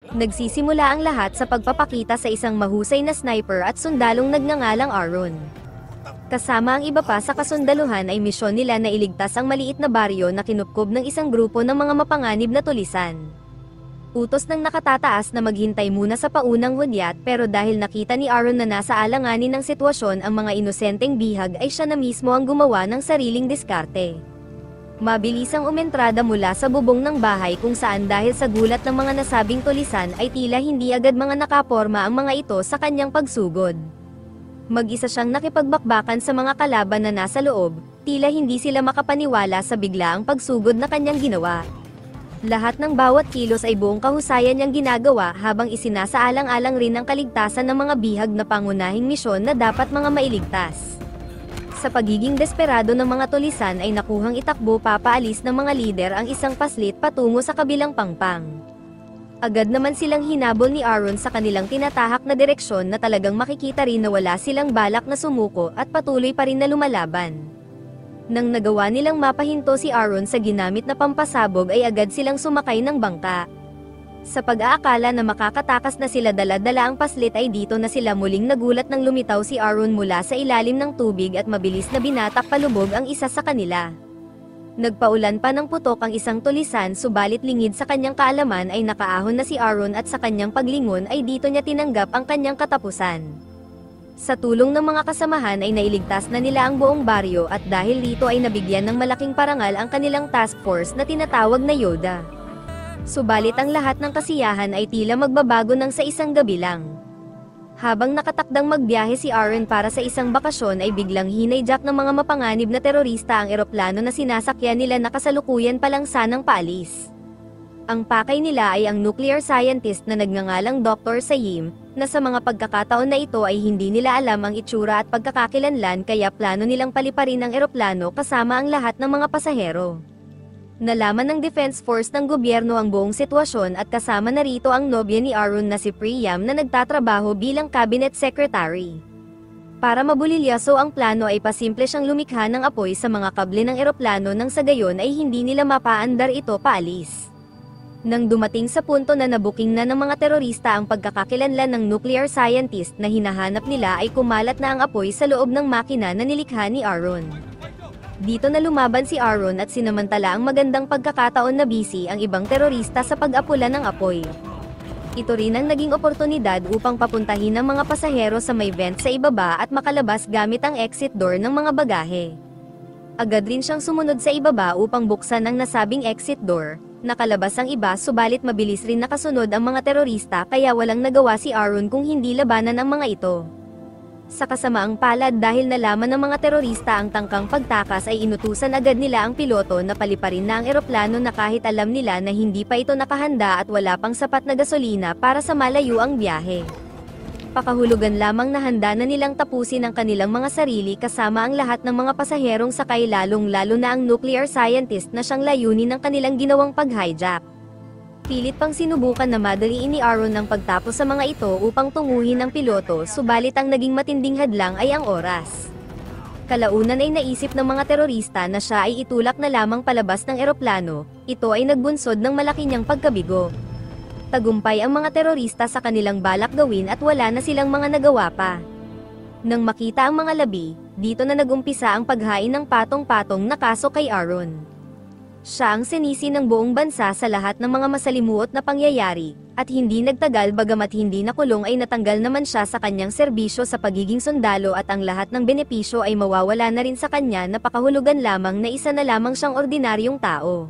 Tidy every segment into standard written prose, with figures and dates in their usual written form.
Nagsisimula ang lahat sa pagpapakita sa isang mahusay na sniper at sundalong nagngangalang Aaron. Kasama ang iba pa sa kasundaluhan ay misyon nila na iligtas ang maliit na baryo na kinupkob ng isang grupo ng mga mapanganib na tulisan. Utos ng nakatataas na maghintay muna sa paunang hudyat, pero dahil nakita ni Aaron na nasa alanganin ng sitwasyon ang mga inosenteng bihag, ay siya na mismo ang gumawa ng sariling diskarte. Mabilis ang umentrada mula sa bubong ng bahay kung saan dahil sa gulat ng mga nasabing tulisan ay tila hindi agad mga nakaporma ang mga ito sa kanyang pagsugod. Mag-isa siyang nakipagbakbakan sa mga kalaban na nasa loob, tila hindi sila makapaniwala sa biglaang pagsugod na kanyang ginawa. Lahat ng bawat kilos ay buong kahusayan niyang ginagawa habang isinasaalang-alang rin ang kaligtasan ng mga bihag na pangunahing misyon na dapat mga mailigtas. Sa pagiging desperado ng mga tulisan ay nakuhang itakbo papaalis ng mga lider ang isang paslit patungo sa kabilang pangpang. Agad naman silang hinabol ni Aaron sa kanilang tinatahak na direksyon na talagang makikita rin na wala silang balak na sumuko at patuloy pa rin na lumalaban. Nang nagawa nilang mapahinto si Aaron sa ginamit na pampasabog ay agad silang sumakay ng bangka. Sa pag-aakala na makakatakas na sila dala-dala ang paslit ay dito na sila muling nagulat nang lumitaw si Aaron mula sa ilalim ng tubig at mabilis na binatak palubog ang isa sa kanila. Nagpaulan pa ng putok ang isang tulisan, subalit lingid sa kanyang kaalaman ay nakaahon na si Aaron at sa kanyang paglingon ay dito niya tinanggap ang kanyang katapusan. Sa tulong ng mga kasamahan ay nailigtas na nila ang buong baryo at dahil dito ay nabigyan ng malaking parangal ang kanilang task force na tinatawag na Yoda. Subalit ang lahat ng kasiyahan ay tila magbabago nang sa isang gabi lang. Habang nakatakdang magbiyahe si Aaron para sa isang bakasyon ay biglang hinayjack ng mga mapanganib na terorista ang eroplano na sinasakyan nila na kasalukuyan pa lang sanang paalis. Ang pakay nila ay ang nuclear scientist na nagngangalang Dr. Sayim, na sa mga pagkakataon na ito ay hindi nila alam ang itsura at pagkakakilanlan kaya plano nilang paliparin ang eroplano kasama ang lahat ng mga pasahero. Nalaman ng Defense Force ng gobyerno ang buong sitwasyon at kasama na rito ang nobya ni Aaron na si Priam na nagtatrabaho bilang cabinet secretary. Para mabulilyaso ang plano ay pasimple siyang lumikha ng apoy sa mga kable ng eroplano nang sa gayon ay hindi nila mapaandar ito paalis. Nang dumating sa punto na nabuking na ng mga terorista ang pagkakakilanlan ng nuclear scientist na hinahanap nila ay kumalat na ang apoy sa loob ng makina na nilikha ni Aaron. Dito na lumaban si Aaron at sinamantala ang magandang pagkakataon na busy ang ibang terorista sa pag-apula ng apoy. Ito rin ang naging oportunidad upang papuntahin ang mga pasahero sa may vent sa ibaba at makalabas gamit ang exit door ng mga bagahe. Agad rin siyang sumunod sa ibaba upang buksan ang nasabing exit door. Nakalabas ang iba subalit mabilis rin nakasunod ang mga terorista kaya walang nagawa si Aaron kung hindi labanan ang mga ito. Sa kasamaang palad dahil nalaman ng mga terorista ang tangkang pagtakas ay inutusan agad nila ang piloto na paliparin na ang eroplano na kahit alam nila na hindi pa ito nakahanda at wala pang sapat na gasolina para sa malayo ang biyahe. Pakahulugan lamang na handa na nilang tapusin ang kanilang mga sarili kasama ang lahat ng mga pasaherong sakay lalong-lalo na ang nuclear scientist na siyang layunin ng kanilang ginawang pag-hijack. Pilit pang sinubukan na madaliin ni Aaron ang pagtapos sa mga ito upang tunguhin ang piloto subalit ang naging matinding hadlang ay ang oras. Kalaunan ay naisip ng mga terorista na siya ay itulak na lamang palabas ng eroplano, ito ay nagbunsod ng malaki niyang pagkabigo. Tagumpay ang mga terorista sa kanilang balak gawin at wala na silang mga nagawa pa. Nang makita ang mga labi, dito na nagumpisa ang paghain ng patong-patong na kaso kay Aaron. Siya ang sinisi ng buong bansa sa lahat ng mga masalimuot na pangyayari, at hindi nagtagal bagamat hindi nakulong ay natanggal naman siya sa kanyang serbisyo sa pagiging sundalo at ang lahat ng benepisyo ay mawawala na rin sa kanya na pakahulugan lamang na isa na lamang siyang ordinaryong tao.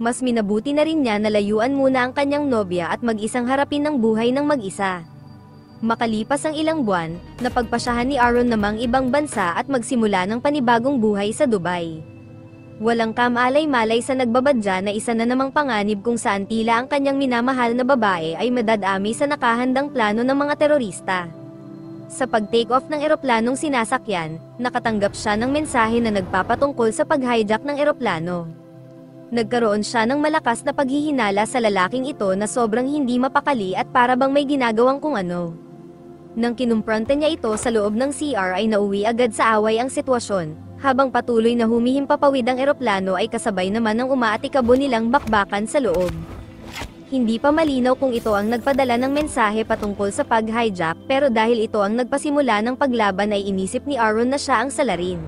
Mas minabuti na rin niya na layuan muna ang kanyang nobya at mag-isang harapin ng buhay ng mag-isa. Makalipas ang ilang buwan, napagpasyahan ni Aaron namang ibang bansa at magsimula ng panibagong buhay sa Dubai. Walang kamalay-malay sa nagbabadya na isa na namang panganib kung saan tila ang kanyang minamahal na babae ay madadami sa nakahandang plano ng mga terorista. Sa pag-take off ng eroplanong sinasakyan, nakatanggap siya ng mensahe na nagpapatungkol sa pag-hijack ng eroplano. Nagkaroon siya ng malakas na paghihinala sa lalaking ito na sobrang hindi mapakali at para bang may ginagawang kung ano. Nang kinumpronta niya ito sa loob ng CR ay nauwi agad sa away ang sitwasyon, habang patuloy na humihimpapawid ang eroplano ay kasabay naman ng umaatikabo nilang bakbakan sa loob. Hindi pa malinaw kung ito ang nagpadala ng mensahe patungkol sa pag-hijack, pero dahil ito ang nagpasimula ng paglaban ay inisip ni Aaron na siya ang salarin.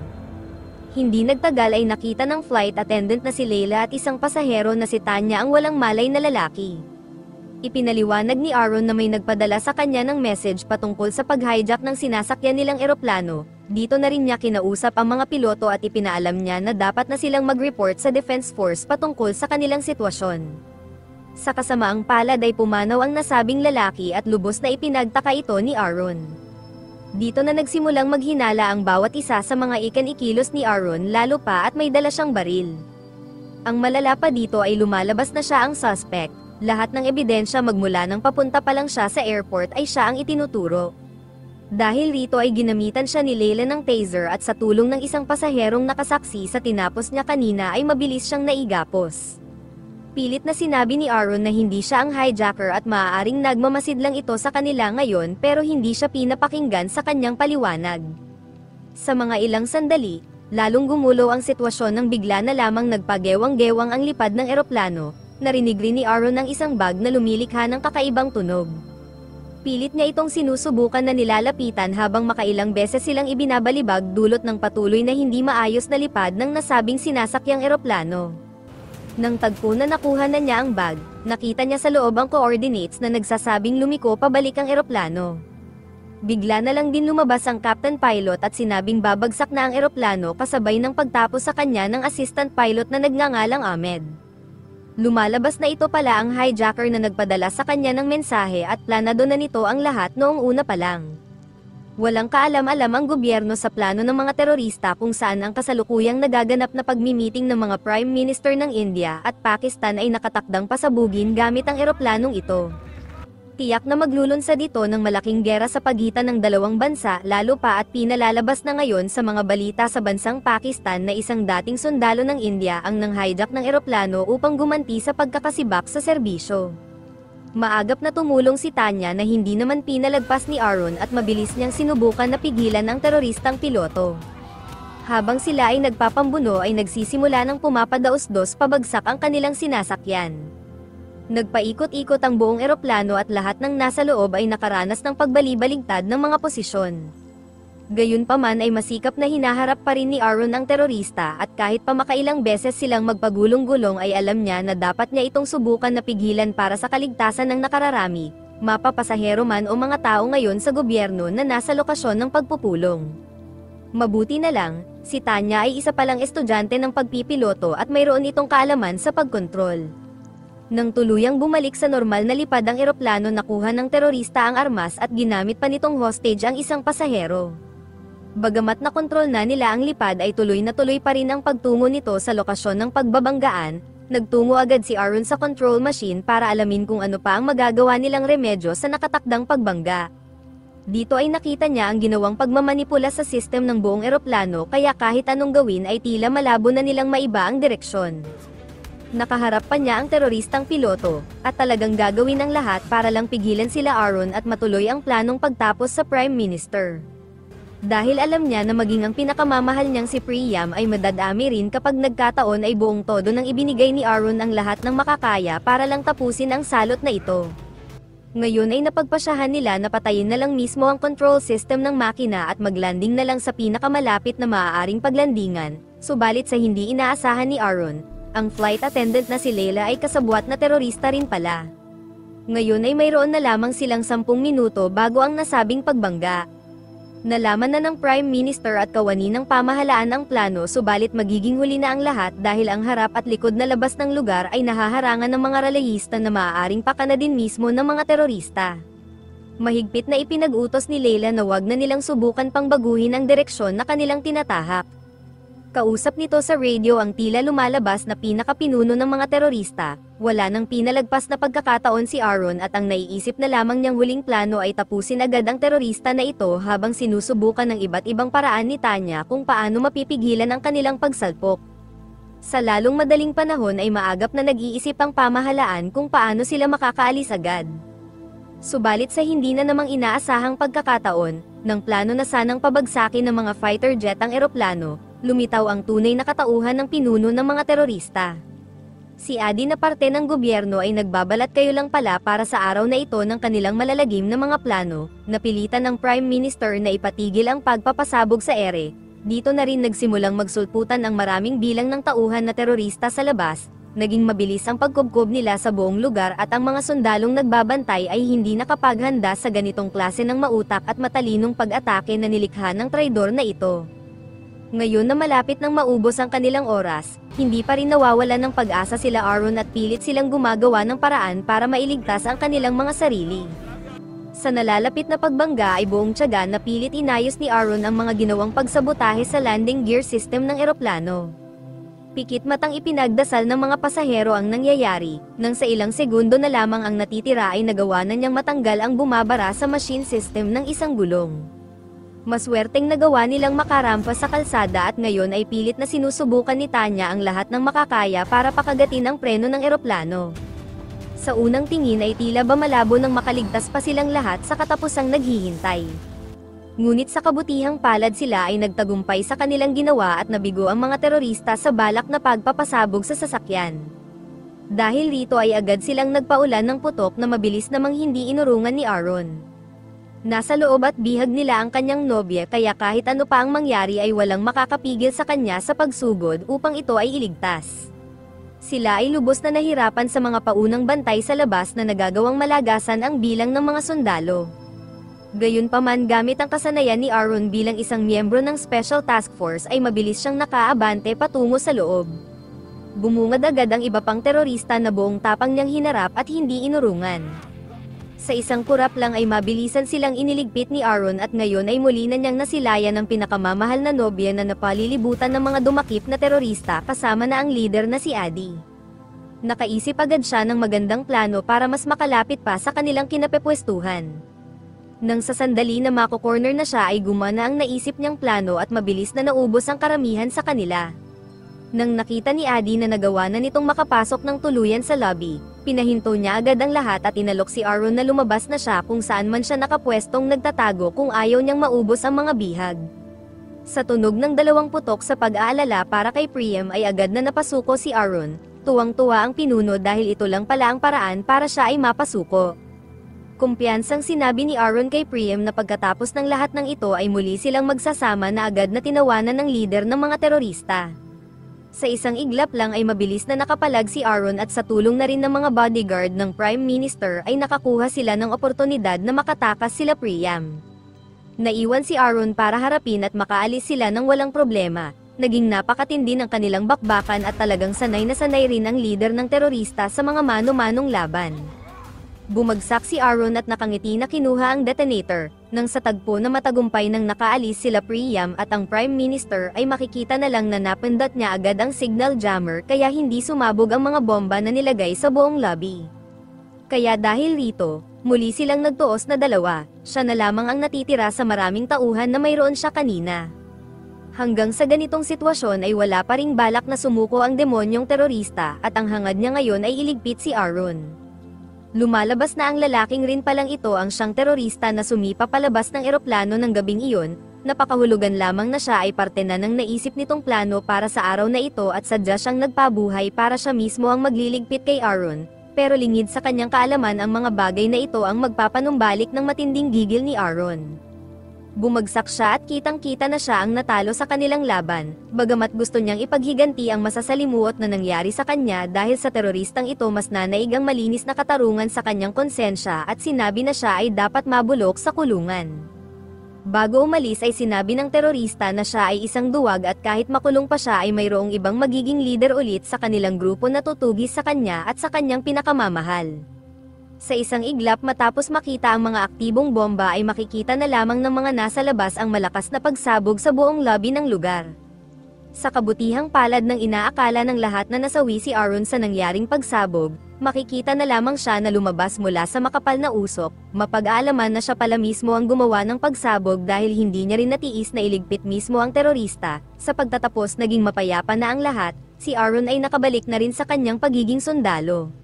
Hindi nagtagal ay nakita ng flight attendant na si Leila at isang pasahero na si Tanya ang walang malay na lalaki. Ipinaliwanag ni Aaron na may nagpadala sa kanya ng message patungkol sa pag-hijack ng sinasakyan nilang eroplano. Dito na rin niya kinausap ang mga piloto at ipinaalam niya na dapat na silang mag-report sa Defense Force patungkol sa kanilang sitwasyon. Sa kasamaang palad ay pumanaw ang nasabing lalaki at lubos na ipinagtaka ito ni Aaron. Dito na nagsimulang maghinala ang bawat isa sa mga ikan-ikilos ni Aaron, lalo pa at may dala siyang baril. Ang malala pa dito ay lumalabas na siya ang suspect. Lahat ng ebidensya magmula ng papunta pa lang siya sa airport ay siya ang itinuturo. Dahil rito ay ginamitan siya ni Leila ng taser at sa tulong ng isang pasaherong nakasaksi sa tinapos niya kanina ay mabilis siyang naigapos. Pilit na sinabi ni Aaron na hindi siya ang hijacker at maaaring nagmamasid lang ito sa kanila ngayon, pero hindi siya pinapakinggan sa kanyang paliwanag. Sa mga ilang sandali, lalong gumulo ang sitwasyon nang bigla na lamang nagpagewang-gewang ang lipad ng eroplano. Narinig rin ni Aaron ang isang bag na lumilikha ng kakaibang tunog. Pilit niya itong sinusubukan na nilalapitan habang makailang beses silang ibinabalibag dulot ng patuloy na hindi maayos na lipad ng nasabing sinasakyang eroplano. Nang tagpo na nakuha na niya ang bag, nakita niya sa loob ang coordinates na nagsasabing lumiko pabalik ang eroplano. Bigla na lang din lumabas ang captain pilot at sinabing babagsak na ang eroplano kasabay ng pagtapos sa kanya ng assistant pilot na nagngangalang Ahmed. Lumalabas na ito pala ang hijacker na nagpadala sa kanya ng mensahe at planado na nito ang lahat noong una pa lang. Walang kaalam-alam ang gobyerno sa plano ng mga terorista kung saan ang kasalukuyang nagaganap na pagmi-meeting ng mga Prime Minister ng India at Pakistan ay nakatakdang pasabugin gamit ang eroplanong ito. Tiyak na maglulunsad ito ng malaking gera sa pagitan ng dalawang bansa, lalo pa at pinalalabas na ngayon sa mga balita sa bansang Pakistan na isang dating sundalo ng India ang nang-hijack ng eroplano upang gumanti sa pagkakasibak sa serbisyo. Maagap na tumulong si Tanya na hindi naman pinalagpas ni Aaron at mabilis niyang sinubukan na pigilan ang teroristang piloto. Habang sila ay nagpapambuno ay nagsisimula ng pumapadaos-dos pabagsak ang kanilang sinasakyan. Nagpaikot-ikot ang buong eroplano at lahat ng nasa loob ay nakaranas ng pagbali-baligtad ng mga posisyon. Gayunpaman ay masikap na hinaharap pa rin ni Aaron ang terorista at kahit pa makailang beses silang magpagulong-gulong ay alam niya na dapat niya itong subukan na pigilan para sa kaligtasan ng nakararami, mapapasahero man o mga tao ngayon sa gobyerno na nasa lokasyon ng pagpupulong. Mabuti na lang, si Tanya ay isa palang estudyante ng pagpipiloto at mayroon itong kaalaman sa pagkontrol. Nang tuluyang bumalik sa normal na lipad ang eroplano, nakuha ng terorista ang armas at ginamit pa nitong hostage ang isang pasahero. Bagamat nakontrol na nila ang lipad ay tuloy na tuloy pa rin ang pagtungo nito sa lokasyon ng pagbabanggaan. Nagtungo agad si Aaron sa control machine para alamin kung ano pa ang magagawa nilang remedyo sa nakatakdang pagbangga. Dito ay nakita niya ang ginawang pagmamanipula sa system ng buong eroplano, kaya kahit anong gawin ay tila malabo na nilang maiba ang direksyon. Nakaharap pa niya ang teroristang piloto, at talagang gagawin ang lahat para lang pigilan sila Aaron at matuloy ang planong pagtapos sa Prime Minister. Dahil alam niya na maging ang pinakamamahal niyang si Priyam ay madadami rin kapag nagkataon ay buong todo nang ibinigay ni Aaron ang lahat ng makakaya para lang tapusin ang salot na ito. Ngayon ay napagpasyahan nila na patayin na lang mismo ang control system ng makina at maglanding na lang sa pinakamalapit na maaaring paglandingan, subalit sa hindi inaasahan ni Aaron, ang flight attendant na si Leila ay kasabwat na terorista rin pala. Ngayon ay mayroon na lamang silang 10 minuto bago ang nasabing pagbangga. Nalaman na ng Prime Minister at kawani ng pamahalaan ang plano, subalit magiging huli na ang lahat dahil ang harap at likod na labas ng lugar ay nahaharangan ng mga relayista na maaaring pakana din mismo ng mga terorista. Mahigpit na ipinag-utos ni Leila na wag na nilang subukan pang baguhin ang direksyon na kanilang tinatahak. Kausap nito sa radio ang tila lumalabas na pinakapinuno ng mga terorista. Wala nang pinalagpas na pagkakataon si Aaron at ang naiisip na lamang niyang huling plano ay tapusin agad ang terorista na ito habang sinusubukan ng iba't ibang paraan ni Tanya kung paano mapipigilan ang kanilang pagsalpok. Sa lalong madaling panahon ay maagap na nag-iisip ang pamahalaan kung paano sila makakaalis agad. Subalit sa hindi na namang inaasahang pagkakataon, ng plano na sanang pabagsakin ng mga fighter jet ang eroplano, lumitaw ang tunay na katauhan ng pinuno ng mga terorista. Si Adi na parte ng gobyerno ay nagbabalat kayo lang pala para sa araw na ito ng kanilang malalagim na mga plano, napilitan ng Prime Minister na ipatigil ang pagpapasabog sa ere. Dito na rin nagsimulang magsulputan ang maraming bilang ng tauhan na terorista sa labas, naging mabilis ang pagkubkob nila sa buong lugar at ang mga sundalong nagbabantay ay hindi nakapaghanda sa ganitong klase ng mautak at matalinong pag-atake na nilikha ng traidor na ito. Ngayon na malapit nang maubos ang kanilang oras, hindi pa rin nawawalan ng pag-asa sila Aaron at pilit silang gumagawa ng paraan para mailigtas ang kanilang mga sarili. Sa nalalapit na pagbangga ay buong tiyaga na pilit inayos ni Aaron ang mga ginawang pagsabotahe sa landing gear system ng eroplano. Pikit matang ipinagdasal ng mga pasahero ang nangyayari, nang sa ilang segundo na lamang ang natitira ay nagawa na niyang matanggal ang bumabara sa machine system ng isang gulong. Maswerteng nagawa nilang makarampas sa kalsada at ngayon ay pilit na sinusubukan ni Tanya ang lahat ng makakaya para pakagatin ang preno ng eroplano. Sa unang tingin ay tila ba malabo nang makaligtas pa silang lahat sa katapusang naghihintay. Ngunit sa kabutihang palad sila ay nagtagumpay sa kanilang ginawa at nabigo ang mga terorista sa balak na pagpapasabog sa sasakyan. Dahil rito ay agad silang nagpaulan ng putok na mabilis namang hindi inurungan ni Aaron. Nasa loob at bihag nila ang kanyang nobya kaya kahit ano pa ang mangyari ay walang makakapigil sa kanya sa pagsugod upang ito ay iligtas. Sila ay lubos na nahirapan sa mga paunang bantay sa labas na nagagawang malagasan ang bilang ng mga sundalo. Gayunpaman gamit ang kasanayan ni Aaron bilang isang miyembro ng Special Task Force ay mabilis siyang nakaabante patungo sa loob. Bumungad agad ang iba pang terorista na buong tapang niyang hinarap at hindi inurungan. Sa isang kurap lang ay mabilisan silang iniligpit ni Aaron at ngayon ay muli na niyang nasilayan ang pinakamamahal na nobya na napalilibutan ng mga dumakip na terorista kasama na ang leader na si Adi. Nakaisip agad siya ng magandang plano para mas makalapit pa sa kanilang kinapepwestuhan. Nang sa sandali na mako-corner na siya ay gumana ang naisip niyang plano at mabilis na naubos ang karamihan sa kanila. Nang nakita ni Adi na nagawa na nitong makapasok ng tuluyan sa lobby, pinahinto niya agad ang lahat at inalok si Aaron na lumabas na siya kung saan man siya nakapwestong nagtatago kung ayaw niyang maubos ang mga bihag. Sa tunog ng dalawang putok sa pag-aalala para kay Priam ay agad na napasuko si Aaron, tuwang-tuwa ang pinuno dahil ito lang pala ang paraan para siya ay mapasuko. Kumpiyansang sinabi ni Aaron kay Priam na pagkatapos ng lahat ng ito ay muli silang magsasama na agad na tinawanan ng leader ng mga terorista. Sa isang iglap lang ay mabilis na nakapalag si Aaron at sa tulong na rin ng mga bodyguard ng Prime Minister ay nakakuha sila ng oportunidad na makatakas sila Priam. Naiwan si Aaron para harapin at makaalis sila ng walang problema. Naging napakatindi ng kanilang bakbakan at talagang sanay na sanay rin ang leader ng terorista sa mga mano-manong laban. Bumagsak si Aaron at nakangiti na kinuha ang detonator, nang sa tagpo na matagumpay nang nakaalis sila Priam at ang Prime Minister ay makikita na lang na napindot niya agad ang signal jammer kaya hindi sumabog ang mga bomba na nilagay sa buong lobby. Kaya dahil rito, muli silang nagtuos na dalawa, siya na lamang ang natitira sa maraming tauhan na mayroon siya kanina. Hanggang sa ganitong sitwasyon ay wala pa ring balak na sumuko ang demonyong terorista at ang hangad niya ngayon ay iligpit si Aaron. Lumalabas na ang lalaking rin palang ito ang siyang terorista na sumipa palabas ng eroplano ng gabing iyon, napakahulugan lamang na siya ay parte na ng naisip nitong plano para sa araw na ito at sadya siyang nagpabuhay para siya mismo ang magliligpit kay Aaron, pero lingid sa kanyang kaalaman ang mga bagay na ito ang magpapanumbalik ng matinding gigil ni Aaron. Bumagsak siya at kitang-kita na siya ang natalo sa kanilang laban, bagamat gusto niyang ipaghiganti ang masasalimuot na nangyari sa kanya dahil sa teroristang ito mas nanaig ang malinis na katarungan sa kanyang konsensya at sinabi na siya ay dapat mabulok sa kulungan. Bago umalis ay sinabi ng terorista na siya ay isang duwag at kahit makulong pa siya ay mayroong ibang magiging leader ulit sa kanilang grupo na tutugis sa kanya at sa kanyang pinakamamahal. Sa isang iglap matapos makita ang mga aktibong bomba ay makikita na lamang ng mga nasa labas ang malakas na pagsabog sa buong lobby ng lugar. Sa kabutihang palad ng inaakala ng lahat na nasawi si Aaron sa nangyaring pagsabog, makikita na lamang siya na lumabas mula sa makapal na usok, mapag-aalaman na siya pala mismo ang gumawa ng pagsabog dahil hindi niya rin natiis na iligpit mismo ang terorista. Sa pagtatapos naging mapayapa na ang lahat, si Aaron ay nakabalik na rin sa kanyang pagiging sundalo.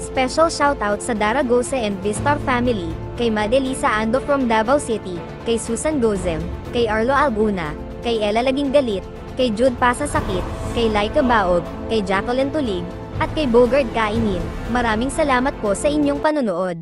Special shoutout sa Dara Gose and Vistar family, kay Madelisa Ando from Davao City, kay Susan Gozem, kay Arlo Alguna, kay Ella Laging Galit, kay Jude Pasasakit, kay Laika Baog, kay Jacqueline Tulig, at kay Bogard Kainin. Maraming salamat po sa inyong panonood.